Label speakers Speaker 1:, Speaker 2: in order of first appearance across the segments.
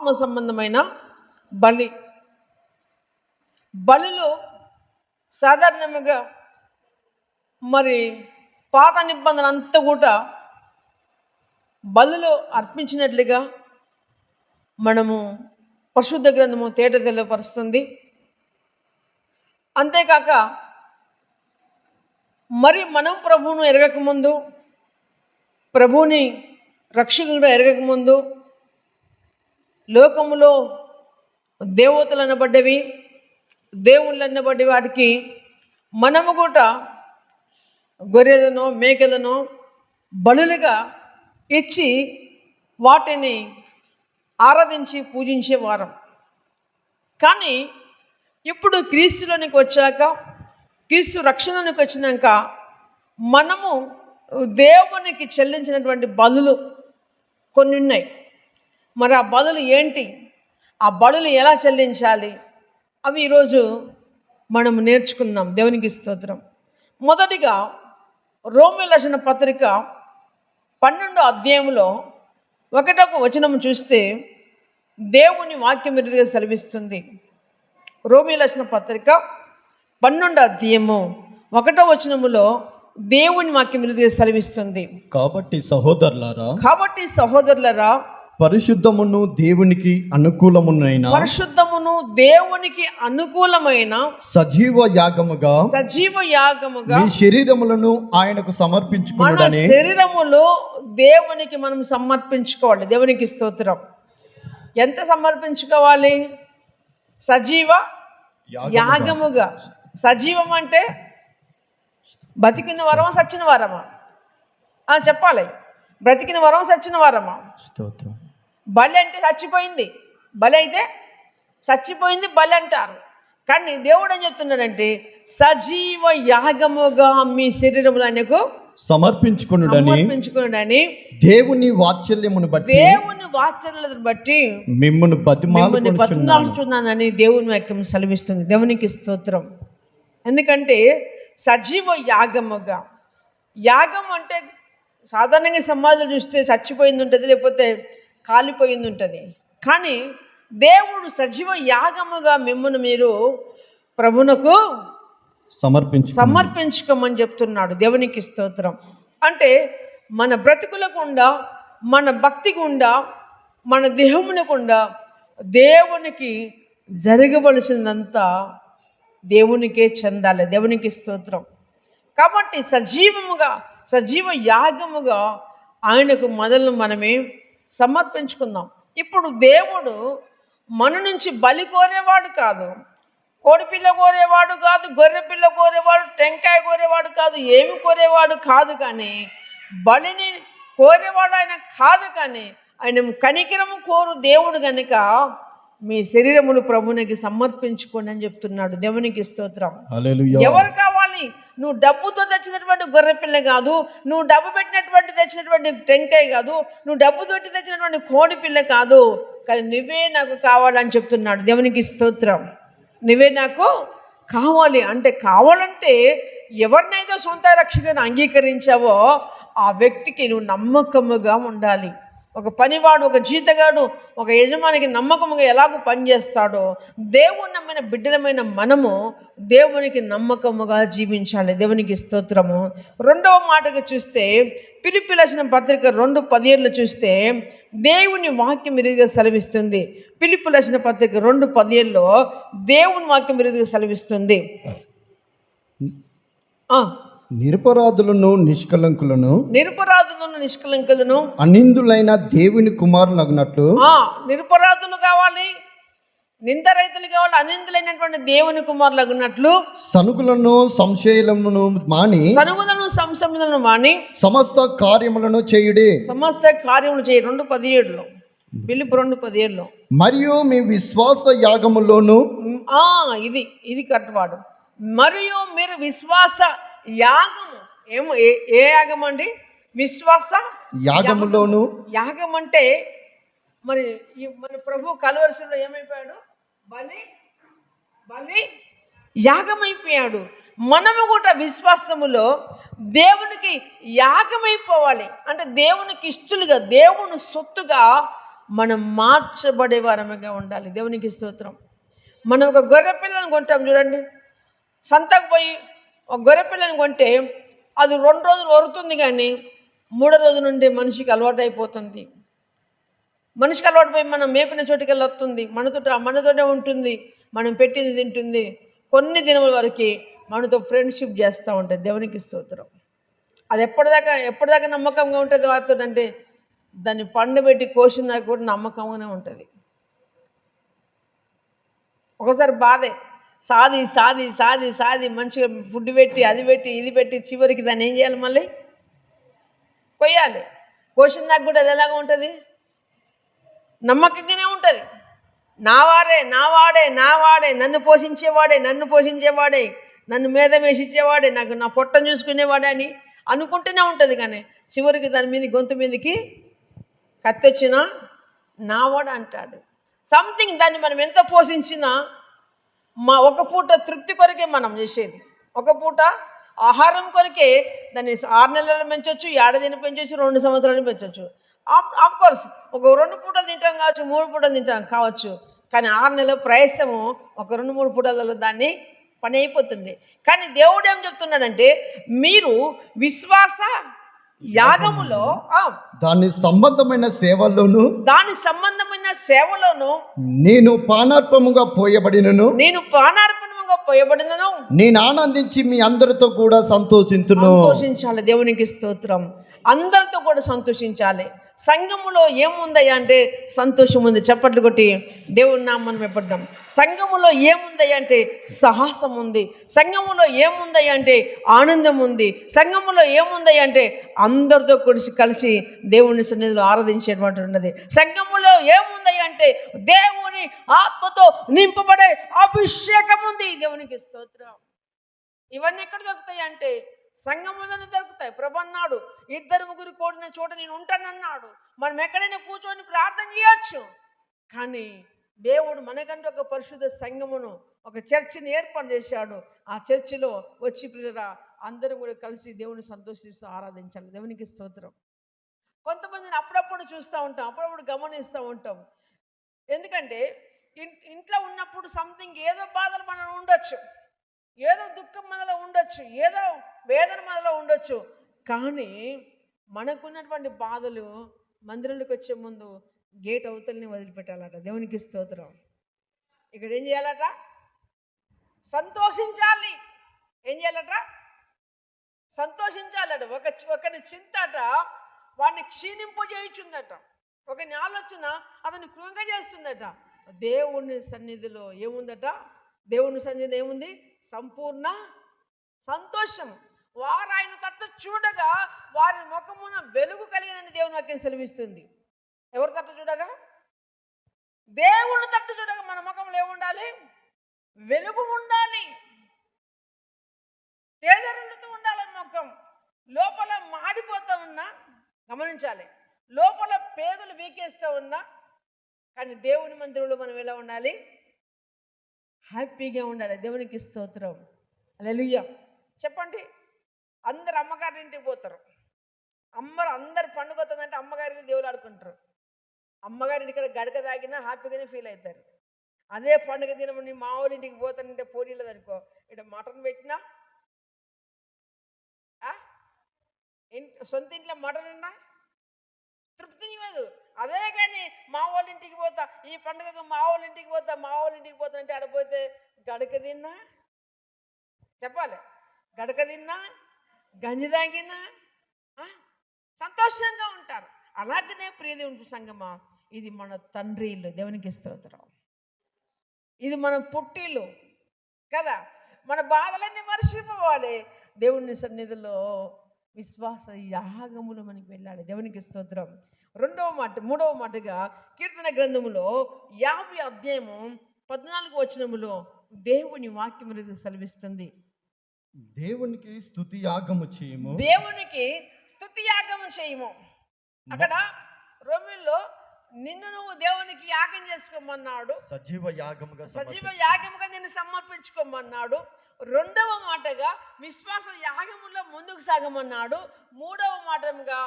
Speaker 1: ఆత్మ సంబంధమైన బలి. బలిలో సాధారణంగా మరి పాత నిబంధన అంతా కూడా బలులో అర్పించినట్లుగా మనము పరిశుద్ధ గ్రంథము తేట తెలియపరుస్తుంది. అంతేకాక మరి మనం ప్రభువును ఎరగకముందు, ప్రభువుని రక్షకుడు ఎరగకముందు లోకములో దేవతలు అనబడ్డవి, దేవుళ్ళు అనబడ్డ వాటికి మనము కూడా గొర్రెలను మేకలను బలులుగా ఇచ్చి వాటిని ఆరాధించి పూజించేవారం. కానీ ఇప్పుడు క్రీస్తులోనికి వచ్చాక, క్రీస్తు రక్షణలోనికి వచ్చినాక మనము దేవునికి చెల్లించినటువంటి బలులు కొన్ని ఉన్నాయి. మరి ఆ బలులు ఏంటి, ఆ బలులు ఎలా చెల్లించాలి, అవి ఈరోజు మనం నేర్చుకుందాం. దేవునికి స్తోత్రం. మొదటిగా రోమీయులకు రాసిన పత్రిక 12వ అధ్యాయంలో 1వ వచనం చూస్తే దేవుని వాక్యం ఇదిగా సెలవిస్తుంది. రోమీయులకు రాసిన పత్రిక 12వ అధ్యాయము 1వ వచనములో దేవుని వాక్యం ఇదిగా సెలవిస్తుంది.
Speaker 2: కాబట్టి సహోదరులారా పరిశుద్ధమును దేవునికి అనుకూలమైన సజీవ యాగముగా మీ శరీరములను ఆయనకు సమర్పించుకొనుడని.
Speaker 1: శరీరములు దేవునికి మనం సమర్పించుకోవాలి. దేవునికి స్తోత్రం. ఎంత సమర్పించుకోవాలి? సజీవ యాగముగా. సజీవం అంటే బతికిన వరమా సచ్చిన వరమా చెప్పాలి. బ్రతికిన వరం సచ్చిన వరమా?
Speaker 2: స్తోత్రం.
Speaker 1: బలి అంటే చచ్చిపోయింది, బలి అయితే చచ్చిపోయింది బలి అంటారు. కానీ దేవుడు ఏం చెప్తున్నాడంటే సజీవ యాగముగా మీ శరీరములు ఆయనకు సమర్పించుకొనుడని దేవుని వాత్సల్యమును బట్టి మిమ్మును బతిమాలుచున్నానని దేవుని వాక్యం సెలవిస్తుంది. దేవునికి స్తోత్రం. ఎందుకంటే సజీవ యాగముగా. యాగం అంటే సాధారణంగా సమాజంలో చూస్తే చచ్చిపోయింది ఉంటుంది, లేకపోతే కాలిపోయింది ఉంటుంది. కానీ దేవుడు సజీవ యాగముగా మిమ్మల్ని మీరు ప్రభునకు సమర్పించుకోమని చెప్తున్నాడు. దేవునికి స్తోత్రం. అంటే మన బ్రతుకుల గుండా, మన భక్తి గుండా, మన దేహముని గుండా దేవునికి జరగవలసిందంతా దేవునికే చెందాలి. దేవునికి స్తోత్రం. కాబట్టి సజీవ యాగముగా ఆయనకు మొదలు మనమే సమర్పించుకుందాం. ఇప్పుడు దేవుడు మన నుంచి బలి కోరేవాడు కాదు, కోడిపిల్ల కోరేవాడు కాదు, గొర్రె పిల్ల కోరేవాడు, టెంకాయ కోరేవాడు కాదు, ఏమి కోరేవాడు కాదు. కానీ బలిని కోరేవాడు ఆయన కాదు. కానీ ఆయన కనికరము కోరు దేవుడు కనుక మీ శరీరములు ప్రభునికి సమర్పించుకోండి అని చెప్తున్నాడు. దేవునికి స్తోత్రం. ఎవరు కావాలి? నువ్వు డబ్బుతో తెచ్చినటువంటి గొర్రెపిల్ల కాదు, నువ్వు డబ్బు పెట్టినటువంటి తెచ్చినటువంటి టెంకాయ కాదు, నువ్వు డబ్బు తోటి తెచ్చినటువంటి కోడి పిల్ల కాదు. కానీ నువ్వే నాకు కావాలని చెప్తున్నాడు. దేవునికి స్తోత్రం. నువ్వే నాకు కావాలి అంటే, కావాలంటే ఎవరినైతే సొంత రక్షకుని అంగీకరించావో ఆ వ్యక్తికి నువ్వు నమ్మకముగా ఉండాలి. ఒక పనివాడు, ఒక జీతగాడు, ఒక యజమానికి నమ్మకముగా ఎలాగో పనిచేస్తాడో దేవుని నమ్మిన బిడ్డలమైన మనము దేవునికి నమ్మకముగా జీవించాలి. దేవునికి స్తోత్రము. 2వ మాటగా చూస్తే ఫిలిప్పీయులకు రాసిన పత్రిక 2:17 చూస్తే దేవుని వాక్యం ఇరుగా సెలవిస్తుంది. ఫిలిప్పీయులకు రాసిన పత్రిక 2:17 దేవుని వాక్యం ఇరుగా సెలవిస్తుంది.
Speaker 2: నిరపరాధులను నిష్కలంకులను అనిందులైన దేవుని కుమారులగునట్లు.
Speaker 1: నిరపరాధులు కావాలి, నిందరహితులు కావాలి, అనిందులైనటువంటి దేవుని కుమారులగునట్లు సనుగులను సంశయములను మాని
Speaker 2: సమస్త కార్యములను చేయుడి.
Speaker 1: 2:17 ఫిలిప్పీ 2:17
Speaker 2: మరియు మీ విశ్వాస యాగములోను.
Speaker 1: ఇది కరెక్ట్ వాడు. మరియు మీరు విశ్వాస యాగము. ఏ యాగం అండి? విశ్వాస
Speaker 2: యాగములోను.
Speaker 1: యాగం అంటే మరి మన ప్రభు కలువరిశిలో ఏమైపోయాడు? బలి యాగమైపోయాడు. మనము కూడా విశ్వాసములో దేవునికి యాగమైపోవాలి. అంటే దేవునికి ఇష్టలుగా, దేవుని సొత్తుగా మనం మార్చబడే వారముగా ఉండాలి. దేవునికి స్తోత్రం. మనం ఒక గొర్రె పిల్లని కొంటాం చూడండి. సంతకు పోయి ఒక గొర్రె పిల్లని కొంటే అది 2 రోజులు వరుతుంది, కానీ 3వ రోజు నుండి మనిషికి అలవాటు అయిపోతుంది. మనిషికి అలవాటు పోయి మనం మేపిన చోటుకెళ్ళి వస్తుంది, మనతోనే ఉంటుంది, మనం పెట్టింది తింటుంది. కొన్ని దినముల వరకు మనతో ఫ్రెండ్షిప్ చేస్తూ ఉంటుంది. దేవునికి స్తోత్రం. అది ఎప్పటిదాకా నమ్మకంగా ఉంటుంది వారితో అంటే దాన్ని పండబెట్టి కోసిన దాకా కూడా నమ్మకంగానే ఉంటుంది. ఒకసారి బాధే, సాది మంచిగా ఫుడ్ పెట్టి అది పెట్టి ఇది పెట్టి చివరికి దాన్ని ఏం చేయాలి, మళ్ళీ కొయ్యాలి. కోసిన దాకా కూడా అది ఎలాగ ఉంటుంది, నమ్మకంగానే ఉంటుంది. నావాడే నన్ను పోషించేవాడే నన్ను మీద వేసిచ్చేవాడే నా పొట్టను చూసుకునేవాడే అని అనుకుంటూనే ఉంటుంది. కానీ చివరికి దాని మీద గొంతు మీదకి కత్తి వచ్చినా నావాడు అంటాడు. సంథింగ్ దాన్ని మనం ఎంత పోషించినా ఒక పూట తృప్తి కొరకే మనం చేసేది. ఒక పూట ఆహారం కొరకే దాన్ని 6 నెలలు పెంచవచ్చు, 7 దిన పెంచవచ్చు, 2 సంవత్సరాలు పెంచవచ్చు. ఆఫ్ కోర్స్ ఒక 2 పూటలు తింటాం కావచ్చు, 3 పూటలు తింటాం కావచ్చు. కానీ 6 నెలల ప్రయాసము ఒక 2-3 పూటలలో దాన్ని పని అయిపోతుంది. కానీ దేవుడు ఏం చెప్తున్నాడంటే, మీరు విశ్వాస యాగములో
Speaker 2: దాని సంబంధమైన సేవలోను నేను పానార్పముగా పోయబడినను నేను ఆనందించి మీ అందరితో కూడా సంతోషించాలి. దేవునికి స్తోత్రం. అందరితో కూడా సంతోషించాలి. సంఘములో ఏముందయ్యా అంటే సంతోషం ఉంది. చప్పట్లు కొట్టి దేవుని నామమును మెప్పుదాం. సంఘములో ఏముందయ్యా అంటే సాహసం ఉంది. సంఘములో ఏముందయ్యా అంటే ఆనందం ఉంది. సంఘములో ఏముందయ్యా అంటే అందరితో కలిసి దేవుని సన్నిధిలో ఆరాధించేటువంటి ఉన్నది. సంఘములో ఏముందయ్యా అంటే దేవుని ఆత్మతో నింపబడే అభిషేకం ఉంది. దేవునికి స్తోత్రం. ఇవన్నీ ఎక్కడ దొరుకుతాయి అంటే సంఘములోనే దొరుకుతాయి. ప్రభు అన్నాడు, 2-3 కూడిన చోట నేను ఉంటానన్నాడు. మనం ఎక్కడైనా కూర్చొని ప్రార్థన చేయొచ్చు. కానీ దేవుడు మనకంటే ఒక పరిశుద్ధ సంఘమును, ఒక చర్చిని ఏర్పాటు చేశాడు. ఆ చర్చిలో వచ్చి పిల్లరా అందరం కూడా కలిసి దేవుని సంతోషిస్తూ ఆరాధించాలి. దేవునికి స్తోత్రం. కొంతమందిని అప్పుడప్పుడు చూస్తూ ఉంటాం, అప్పుడప్పుడు గమనిస్తూ ఉంటాం. ఎందుకంటే ఇంట్లో ఉన్నప్పుడు సంథింగ్ ఏదో బాధలు మనం ఉండొచ్చు, ఏదో దుఃఖం మనలో ఉండొచ్చు, ఏదో వేదన మనలో ఉండొచ్చు. కానీ మనకున్నటువంటి బాధలు మందిరంలోకి వచ్చే ముందు గేట్ అవతలని వదిలిపెట్టాలట. దేవునికి స్తోత్రం. ఇక్కడ ఏం చేయాలట? సంతోషించాలి. ఏం చేయాలట? సంతోషించాలట. ఒకని చింతట వాడిని క్షీణింపు చేయించుందట. ఒకని ఆలోచన అతన్ని కృంగజేస్తుందట. దేవుని సన్నిధిలో ఏముందట? దేవుని సన్నిధిలో ఏముంది? సంపూర్ణ సంతోషం. వారు ఆయన తట్టు చూడగా వారి ముఖమున వెలుగు కలిగినని దేవుని వాక్యం సెలవిస్తుంది. ఎవరి తట్టు చూడగా? దేవుని తట్టు చూడగా మన ముఖంలో ఏముండాలి? వెలుగు ఉండాలి, తేజరులతో ఉండాలి ముఖం. లోపల మాడిపోతూ ఉన్నా గమనించాలి, లోపల పేగులు వీకేస్తూ ఉన్నా కానీ దేవుని మందిరంలో మనం ఎలా ఉండాలి? హ్యాపీగా ఉండాలి. దేవునికి స్తోత్రం. హల్లెలూయా. చెప్పండి. అందరు అమ్మగారి ఇంటికి పోతారు. అందరు పండుగ వస్తుందంటే అమ్మగారికి దేవులు ఆడుకుంటారు. అమ్మగారి ఇక్కడ గడక తాగినా హ్యాపీగానే ఫీల్ అవుతారు. అదే పండుగ దినం నీ మామూలు ఇంటికి పోతానంటే పోనీలేదు అనుకో, ఇక్కడ మటన్ పెట్టినా, సొంత ఇంట్లో మటన్ ఉన్నా తృప్తినివ్వదు. అదే కానీ మా వాళ్ళ ఇంటికి పోతా, ఈ పండుగకు మా వాళ్ళ ఇంటికి పోతా అంటే ఆడపోతే గడక తిన్నా, చెప్పాలి, గడక తిన్నా, గంజి తాగినా సంతోషంగా ఉంటారు. అలాగనే ప్రియదేవుని సంగమా, ఇది మన తండ్రి ఇల్లు. దేవునికి స్తోత్రం. ఇది మన పుట్టిల్లు కదా. మన బాధలన్నీ మర్చిపోవాలి. దేవుని సన్నిధిలో విశ్వాస యాగములు మనకి వెళ్ళాలి. దేవునికి స్తోత్రం. 3వ మాటగా కీర్తన గ్రంథములో 50 అధ్యాయము 14 వచనములో దేవుని వాక్యం అనేది సెలవిస్తుంది. దేవునికి స్తుతి యాగము చేయము.
Speaker 1: అక్కడ రోమిల్లో నిన్ను నువ్వు దేవునికి యాగం చేసుకోమన్నాడు.
Speaker 2: సజీవ
Speaker 1: యాగముగా నిన్ను సమర్పించుకోమన్నాడు. 2వ మాటగా విశ్వాస యాగములో ముందుకు సాగమన్నాడు. 3వ మాటగా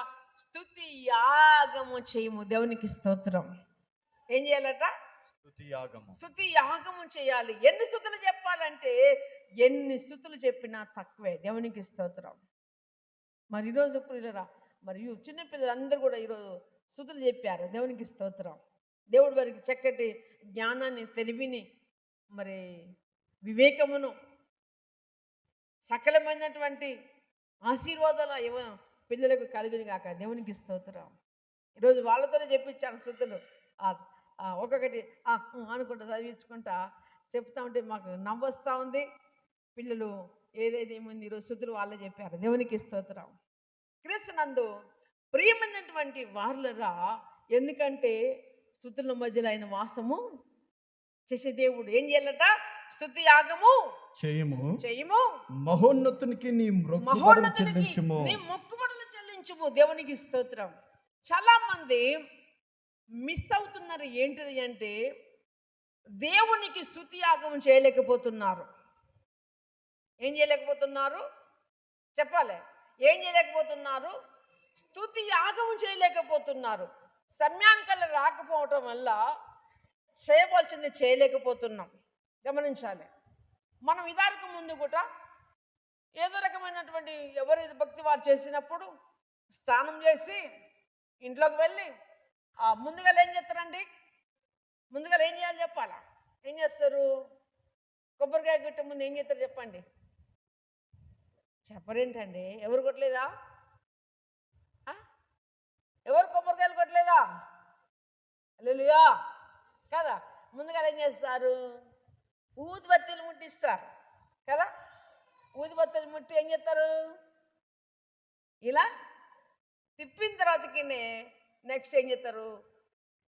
Speaker 1: స్తుతి యాగము చేయము. దేవునికి స్తోత్రం. ఏం చేయాలట?
Speaker 2: స్తుతి యాగము.
Speaker 1: స్తుతి యాగము చేయాలి. ఎన్ని స్తుతులు చెప్పాలంటే ఎన్ని స్తుతులు చెప్పినా తక్కువే. దేవునికి స్తోత్రం. మరి ఈరోజు ప్రియులరా, మరియు చిన్న పిల్లలందరూ కూడా ఈరోజు స్తుతులు చెప్పారు. దేవునికి స్తోత్రం. దేవుడు వారికి చక్కటి జ్ఞానాన్ని, తెలివిని, మరి వివేకమును, సకలమైనటువంటి ఆశీర్వాదాలు పిల్లలకు కలిగిన గాక. దేవునికి స్తోత్రం. ఈరోజు వాళ్ళతోనే చెప్పించాను స్తుతులు. ఒక్కొక్కటి అనుకుంటా చదివించుకుంటా చెప్తా ఉంటే మాకు నవ్వొస్తూ ఉంది. పిల్లలు ఏదైతే ఏముంది ఈరోజు స్తుతులు వాళ్ళే చెప్పారు. దేవునికి స్తోత్రం. క్రీస్తునందు ప్రియమైనటువంటి వారులరా, ఎందుకంటే స్తుతుల మధ్యలో ఆయన వాసము చేసే దేవుడు. ఏం చేయాలట? స్తుతి యాగము చేయము,
Speaker 2: మహోన్నతునికి నీ
Speaker 1: మొక్కుబడులు చెల్లించుము. దేవునికి స్తోత్రం. చాలా మంది మిస్ అవుతున్నారు. ఏంటిది అంటే దేవునికి స్తుతి యాగం చేయలేకపోతున్నారు. ఏం చేయలేకపోతున్నారు చెప్పాలి? ఏం చేయలేకపోతున్నారు? స్తుతి యాగం చేయలేకపోతున్నారు. సమయానికల్లా రాకపోవటం వల్ల చేయవలసింది చేయలేకపోతున్నాం. గమనించాలి. మనం ఇదానికి ముందు కూడా ఏదో రకమైనటువంటి ఎవరైతే భక్తి వారు చేసినప్పుడు స్నానం చేసి ఇంట్లోకి వెళ్ళి ముందుగా ఏం చేస్తారండి? ముందుగా ఏం చేయాలి చెప్పాలా? ఏం చేస్తారు? కొబ్బరికాయ కొట్టే ముందు ఏం చేస్తారు చెప్పండి? చెప్పరేంటండి? ఎవరు కొట్టలేదా? ఎవరు కొబ్బరికాయలు కొట్టలేదా? హల్లెలూయా కదా. ముందుగా ఏం చేస్తారు? ఊదిబత్తీలు ముట్టిస్తారు కదా. ఊదిబత్తీలు ముట్టి ఏం చేస్తారు? ఇలా తిప్పిన తర్వాతకి నెక్స్ట్ ఏం చేస్తారు?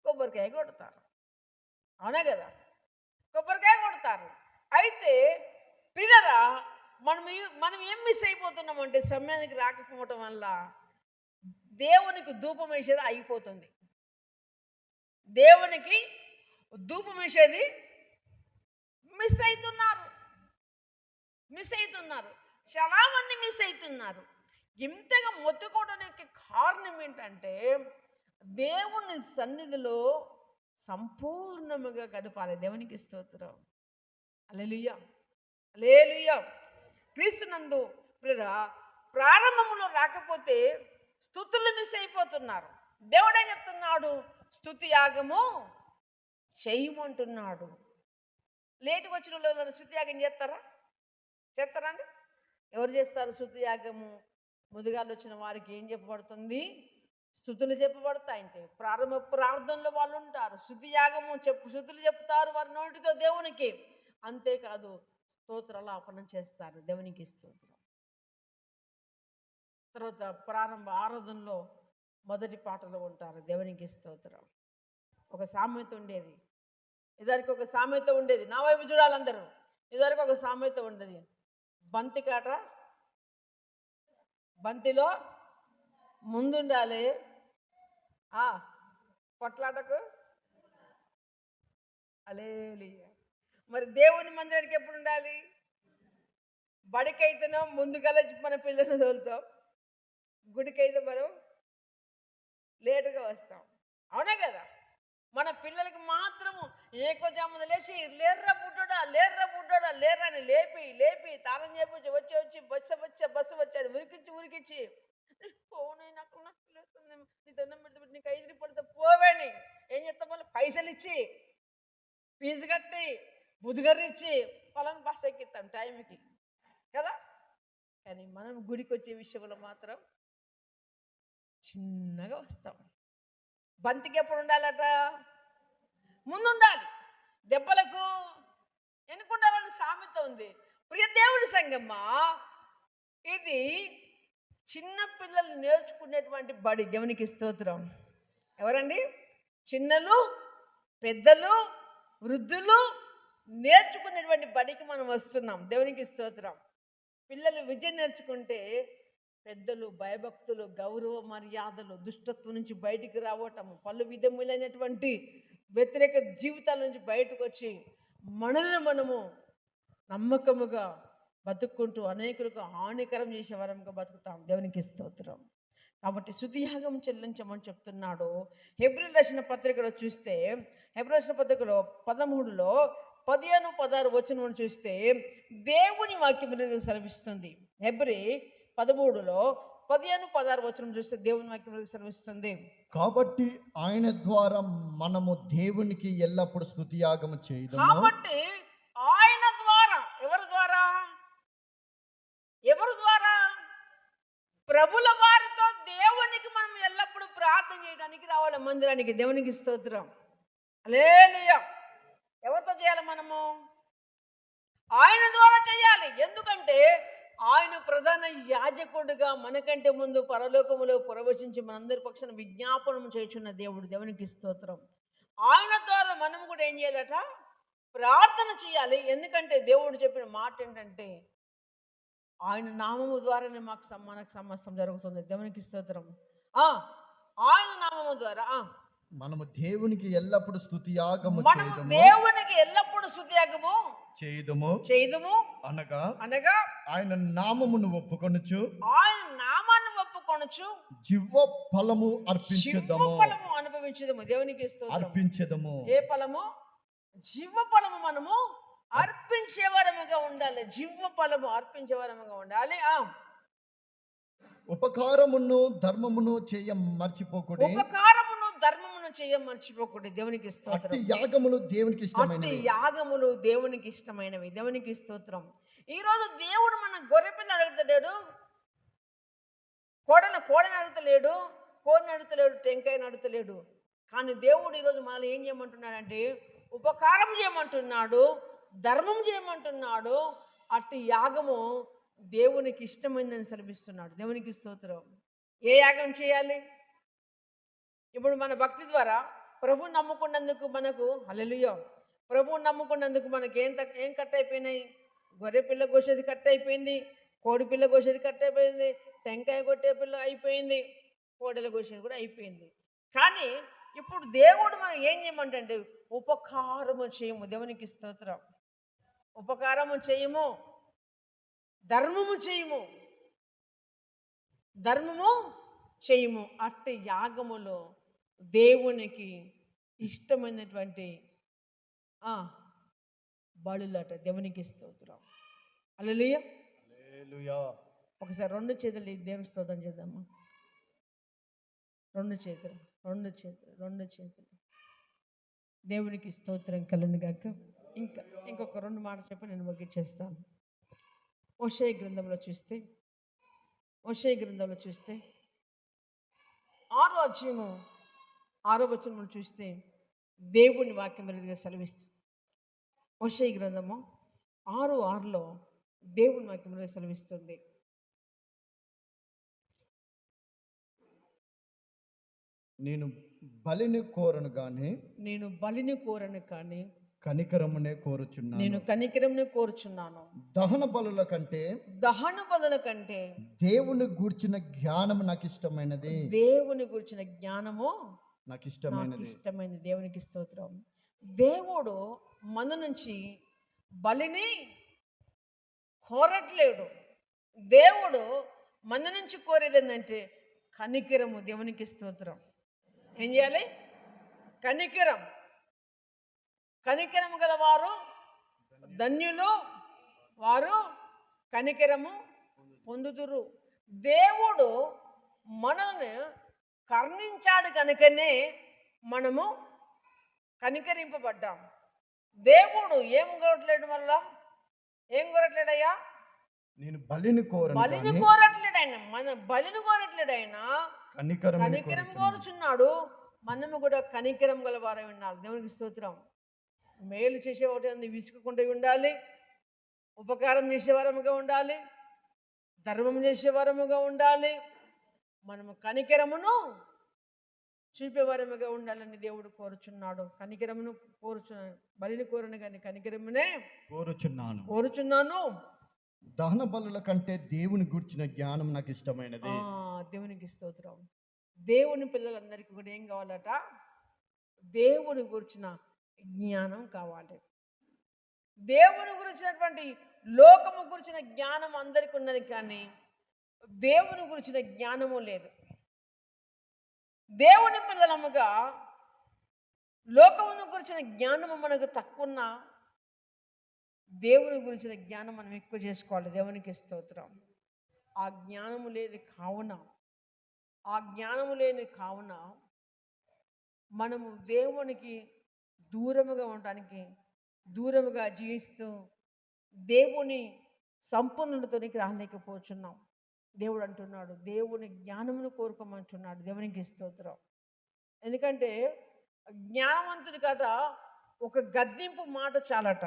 Speaker 1: కొబ్బరికాయ కొడతారు. అవునా కదా? కొబ్బరికాయ కొడతారు. అయితే పిల్లరా, మనం ఏం మిస్ అయిపోతున్నామంటే సమయానికి రాకపోవటం వల్ల దేవునికి ధూపం వేసేది అయిపోతుంది. దేవునికి ధూపం వేసేది మిస్ అవుతున్నారు. చాలా మంది మిస్ అవుతున్నారు. ఇంతగా మొత్తుకోవడానికి కారణం ఏంటంటే దేవుని సన్నిధిలో సంపూర్ణముగా గడపాలి. దేవునికి స్తోత్రం. హల్లెలూయా, హల్లెలూయా. క్రీస్తునందు ప్రారంభంలో రాకపోతే స్తుతులు మిస్ అయిపోతున్నారు. దేవుడే చెప్తున్నాడు, స్తుతి యాగము చేయమంటున్నాడు. లేటుగా వచ్చిన వాళ్ళు స్తుతి యాగం చేస్తారా అండి? ఎవరు చేస్తారు స్తుతి యాగము? ముందుగాలు వచ్చిన వారికి ఏం చెప్పబడుతుంది? స్తుతులు చెప్పబడతాయంటే ప్రారంభ ప్రార్థనలో వాళ్ళు ఉంటారు. స్తుతి యాగము స్తుతులు చెప్తారు వారి నోటితో దేవునికి. అంతేకాదు స్తోత్రాలాపనం చేస్తారు. దేవునికి స్తోత్రం. తర్వాత ప్రారంభ ఆరాధనలో మొదటి పాటలో ఉంటారు. దేవునికి స్తోత్రం. ఒక సామెత ఉండేది. ఇదివరకు ఒక సామెత ఉండేది. నా వైపు చూడాలందరూ. ఇదివరకు ఒక సామెత ఉండేది. బంతికాట బంతిలో ముందుండాలి, కొట్లాటకు హల్లెలూయా. మరి దేవుని మందిరానికి ఎప్పుడు ఉండాలి? బడికైతేనో ముందుగా మన పిల్లలను తోలుతాం, గుడికైతే మనం లేటుగా వస్తాం. అవునా కదా? మన పిల్లలకి మాత్రము ఏకోజామున లేచి లేర్రా బుడ్డోడా లేర్రా అని లేపి తాళం చేపించి వచ్చి బస్సు వచ్చేది ఉరికించి పోనీ నాకు నీ దండం పెడితే నీకు 5 రూపాయలతో పోవేని ఏం చేస్తాం? మళ్ళీ పైసలు ఇచ్చి ఫీజు కట్టి బుధగర్రి ఇచ్చి వాళ్ళని బస్సు ఎక్కిస్తాం టైంకి కదా. కానీ మనం గుడికి వచ్చే విషయంలో మాత్రం చిన్నగా వస్తాం. బంతికి ఎప్పుడు ఉండాలట? ముందుండాలి. దెబ్బలకు వెనుకుండాలని సామెత ఉంది. ప్రియ దేవుడి సంగమా, ఇది చిన్న పిల్లలు నేర్చుకునేటువంటి బడి. దేవునికి స్తోత్రం. ఎవరండి? చిన్నలు, పెద్దలు, వృద్ధులు నేర్చుకునేటువంటి బడికి మనం వస్తున్నాం. దేవునికి స్తోత్రం. పిల్లలు విద్య నేర్చుకుంటే పెద్దలు భయభక్తులు, గౌరవ మర్యాదలు, దుష్టత్వం నుంచి బయటికి రావటము, పలు విధములైనటువంటి వ్యతిరేక జీవితాల నుంచి బయటకు వచ్చి మనము నమ్మకముగా బతుక్కుంటూ అనేకులకు హానికరం చేసే వరంగా బతుకుతాం. దేవునికి స్తోత్రం. కాబట్టి స్తుతియాగం చెల్లించమని చెప్తున్నాడు. హెబ్రీయులకు రాసిన పత్రికలో చూస్తే, హెబ్రీయులకు రాసిన పత్రికలో 13లో 15, 16 వచనం చూస్తే దేవుని వాక్యం అనేది సెలవిస్తుంది. హెబ్రీ 13లో 15, 16 వచనం చూస్తే దేవుని వాక్యం అనేది సెలవిస్తుంది.
Speaker 2: కాబట్టి ఆయన ద్వారా మనము దేవునికి ఎల్లప్పుడు స్తుతియాగము చేయదము.
Speaker 1: కాబట్టి ఆయన ద్వారా, ఎవరి ద్వారా? ఎవరి ద్వారా? ప్రభుల వారితో దేవునికి మనం ఎల్లప్పుడూ ప్రార్థన చేయడానికి రావాలి మందిరానికి. దేవునికి స్తోత్రం. హల్లెలూయా. ఎవరితో చేయాలి మనము? ఆయన ద్వారా చేయాలి. ఎందుకంటే ఆయన ప్రధాన యాజకుడిగా మనకంటే ముందు పరలోకములో ప్రవచించి మనందరి పక్షాన విజ్ఞాపనం చేయుచున్న దేవుడు. దేవునికి స్తోత్రం. ఆయన ద్వారా మనం కూడా ఏం చేయాలట? ప్రార్థన చేయాలి. ఎందుకంటే దేవుడు చెప్పిన మాట ఏంటంటే ఆయన నామము ద్వారానే మనకు సమస్తం జరుగుతుంది. దేవునికి స్తోత్రం. ఆయన నామము ద్వారా
Speaker 2: మనము దేవునికి ఎల్లప్పుడు స్తుతియాగము
Speaker 1: మనము దేవునికి ఎల్లప్పుడు స్తుతియాగము చేయదుము అనగా
Speaker 2: ఆయన నామమును ఒప్పుకొనుచు,
Speaker 1: ఆయన నామాన్ని ఒప్పుకొనుచు
Speaker 2: జీవ ఫలము అర్పించుదము.
Speaker 1: ఫలము అనుభవించుదము. దేవునికి స్తోత్రం.
Speaker 2: అర్పించుదము.
Speaker 1: ఏ ఫలము? జీవ ఫలము మనము అర్పించే వరముగా ఉండాలి. జీవ ఫలము అర్పించే వరముగా ఉండాలి.
Speaker 2: ఉపకారమును ధర్మమును చేయ మర్చిపోకుడి.
Speaker 1: ఉపకారమును ధర్మమును చేయ మర్చిపోకుడి. దేవునికి స్తోత్రం.
Speaker 2: అట్టి యాగములు దేవునికి ఇష్టమైనవి.
Speaker 1: అట్టి యాగములు దేవునికి ఇష్టమైనవి. దేవునికి స్తోత్రం. ఈ రోజు దేవుడు మన గొర్రెపిల్ల అడుగుతలేడు, కోడని అడుగుతలేడు, కోడిని అడుగుతలేడు, టెంకాయని అడుగుతలేడు. కానీ దేవుడు ఈరోజు మనల్ని ఏం చేయమంటున్నాడంటే ఉపకారం చేయమంటున్నాడు, ధర్మం చేయమంటున్నాడు. అట్టి యాగము దేవునికి ఇష్టమైందని సెలవిస్తున్నాడు. దేవునికి స్తోత్రం. ఏ యాగం చేయాలి? ఇప్పుడు మన భక్తి ద్వారా ప్రభువుని నమ్ముకున్నందుకు మనకు, హల్లెలూయా, ప్రభువుని నమ్ముకున్నందుకు మనకి ఏం కట్ అయిపోయినాయి? గొర్రె పిల్ల కోసేది కట్ అయిపోయింది, కోడి పిల్ల కోసేది కట్ అయిపోయింది, టెంకాయ కొట్టే పిల్ల అయిపోయింది, కోడెల కోసేది కూడా అయిపోయింది. కానీ ఇప్పుడు దేవుడు మనం ఏం చేయమంటే ఉపకారము చేయము. దేవునికి స్తోత్రం. ఉపకారము చేయము, ధర్మము చేయము. అట్టి యాగములో దేవునికి ఇష్టమైనటువంటి బలులట. దేవునికి స్తోత్రం. హల్లెలూయా. ఒకసారి రెండు చేతులు దేవునికి స్తోత్రం చేద్దామా? రెండు చేతులు దేవునికి స్తోత్రం కలుగును గాక. ఇంకొక రెండు మాటలు చెప్పి నేను ముగించేస్తాను. హోషేయ గ్రంథంలో చూస్తే 6వ అధ్యాయము 6వ వచనం చూస్తే దేవుని వాక్యం రీతిగా సెలవిస్తుంది. హోషేయ గ్రంథము 6:6లో దేవుని వాక్యం రీతిగా సెలవిస్తుంది.
Speaker 2: నేను బలిని కోరను కానీ కనికరమునే కోరుచున్నాను. దహన బలుల కంటే దేవుని గూర్చిన జ్ఞానము నాకు ఇష్టమైనది. నాకు ఇష్టమైనది.
Speaker 1: దేవునికి స్తోత్రం. దేవుడు మన నుంచి బలిని కోరట్లేడు. దేవుడు మన నుంచి కోరేది ఏంటంటే కనికరము. దేవునికి స్తోత్రం. ఏం చేయాలి? కనికరము గలవారు ధన్యులు, వారు కనికరము పొందుదురు. దేవుడు మనల్ని కరుణించాడు కనుకనే మనము కనికరింపబడ్డాం. దేవుడు ఏం కోరట్లేడు? వల్ల ఏం కోరట్లేడయ్యా?
Speaker 2: నేను బలిని
Speaker 1: కోరట్లేడు ఆయన. మన బలిని కోరట్లేడు ఆయన, కనికరం కోరుచున్నాడు. మనము కూడా కనికరం గల వారై ఉండాలి. దేవునికి స్తోత్రం. మేలు చేసేవాటి అందు విసుకుంటూ ఉండాలి, ఉపకారం చేసేవారముగా ఉండాలి, ధర్మం చేసేవారముగా ఉండాలి, మనము కనికరమును చూపేవారముగా ఉండాలని దేవుడు కోరుచున్నాడు. కనికరమును కోరుచున్నాను. బలిని కోరను కానీ కనికరమునే కోరుచున్నాను.
Speaker 2: దహన బలుల కంటే దేవుని గూర్చిన జ్ఞానం నాకు ఇష్టమైనది.
Speaker 1: దేవునికి స్తోత్రం. దేవుని పిల్లలందరికీ కూడా ఏం కావాలట? దేవుని గురించిన జ్ఞానం కావాలి. దేవుని గురించినటువంటి లోకము గురించిన జ్ఞానం అందరికీ ఉన్నది, కానీ దేవుని గురించిన జ్ఞానము లేదు. దేవుని పిల్లలముగా లోకమును గురించిన జ్ఞానము మనకు తక్కువ, దేవుని గురించిన జ్ఞానం మనం ఎక్కువ చేసుకోవాలి. దేవునికి స్తోత్రం. ఆ జ్ఞానము లేని కావున మనము దేవునికి దూరముగా ఉండటానికి, దూరముగా జీవిస్తూ దేవుని సంపూర్ణతోనికి రాలేకపోతున్నాం. దేవుడు అంటున్నాడు, దేవుని జ్ఞానమును కోరుకోమంటున్నాడు. దేవునికి స్తోత్రం. ఎందుకంటే జ్ఞానవంతుని కట ఒక గద్దింపు మాట చాలట.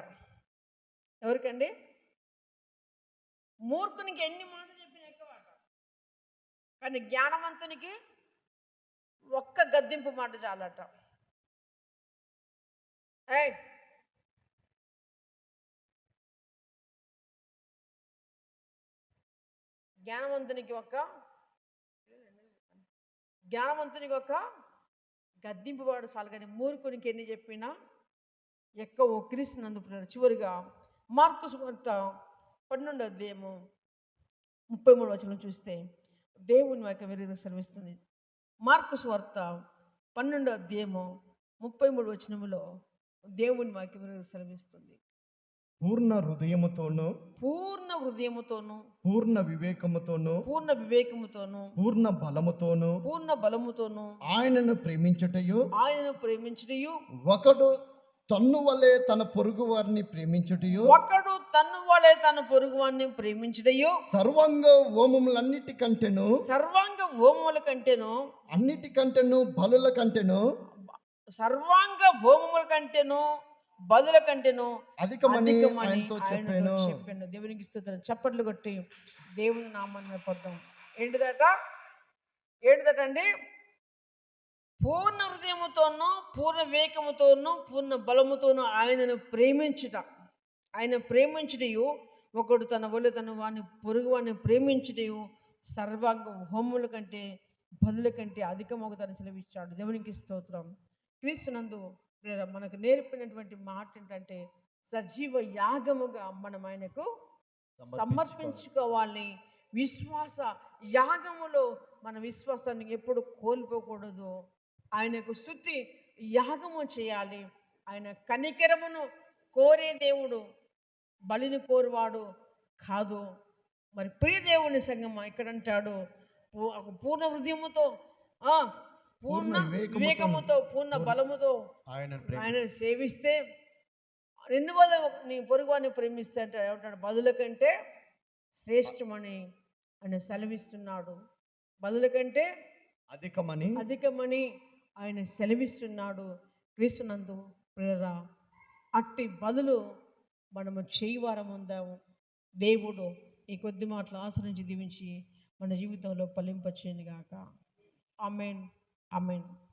Speaker 1: ఎవరికండి? మూర్ఖునికి ఎన్ని మాటలు చెప్పినా ఎక్కువట, కానీ జ్ఞానవంతునికి ఒక్క గద్దింపు మాట చాలట. ఏయ్, జ్ఞానవంతునికి ఒక గద్దింపు వాడు చాలు, కానీ మూర్ఖునికి ఎన్ని చెప్పినా ఎక్కువ ఒక్కిరిస్తున్నందుకు. చివరిగా మార్కు సువార్త 12:33 చూస్తే దేవుని వాక్యం విరిగి సెలవిస్తుంది. మార్కు సువార్త 12:33 దేవుని వాక్యం విరిగి సెలవిస్తుంది.
Speaker 2: పూర్ణ హృదయముతోను,
Speaker 1: పూర్ణ
Speaker 2: పూర్ణ వివేకముతోను,
Speaker 1: పూర్ణ బలముతోను
Speaker 2: ఆయనను ప్రేమించుటయు,
Speaker 1: ఒకడు
Speaker 2: తన్ను వలె తన పొరుగు వారిని ప్రేమించుటయు, సర్వాంగ హోమములన్నిటికంటేను, అన్నిటికంటేను బలుల కంటేను,
Speaker 1: బదుల కంటేను
Speaker 2: అధికమని ఆయనతో చెప్పాను.
Speaker 1: దేవునికి స్తోత్రం. చప్పట్లు కొట్టి దేవుని నామాన్ని పడదాం. ఏంటిదటండి? పూర్ణ హృదయముతోనూ, పూర్ణ వివేకముతోనూ, పూర్ణ బలముతోనూ ఆయనను ప్రేమించుటయు, ఒకడు తన వల్ల తన వాని పొరుగు వాడిని ప్రేమించుటయు సర్వాంగ హోముల కంటే బలుల కంటే అధికమవుతాని సెలవిచ్చాడు. దేవునికి స్తోత్రం. క్రీస్తునందు మనకు నేర్పినటువంటి మాట ఏంటంటే, సజీవ యాగముగా మనం ఆయనకు సమర్పించుకోవాలి. విశ్వాస యాగములో మన విశ్వాసాన్ని ఎప్పుడు కోల్పోకూడదు. ఆయనకు స్తుతి యాగము చేయాలి. ఆయన కనికరమును కోరే దేవుడు, బలిని కోరువాడు కాదు. మరి ప్రియ దేవుని సంగమా ఇక్కడ అంటాడు, పూర్ణ హృదయముతో, పూర్ణ వివేకముతో, పూర్ణ బలముతో ఆయన సేవిస్తే, నీ పొరుగువాన్ని ప్రేమిస్తే అంటే ఏమంటాడు? బదుల కంటే శ్రేష్టమని ఆయన సెలవిస్తున్నాడు. బదుల కంటే అధికమని ఆయన సెలవిస్తున్నాడు. క్రీస్తునందు ప్రియరా, అట్టి బదులు మనము చేయవారం ఉందాము. దేవుడు ఈ కొద్ది మాటలు ఆశ్రయించి దీవించి మన జీవితంలో ఫలింపచేయును గాక. ఆమేన్.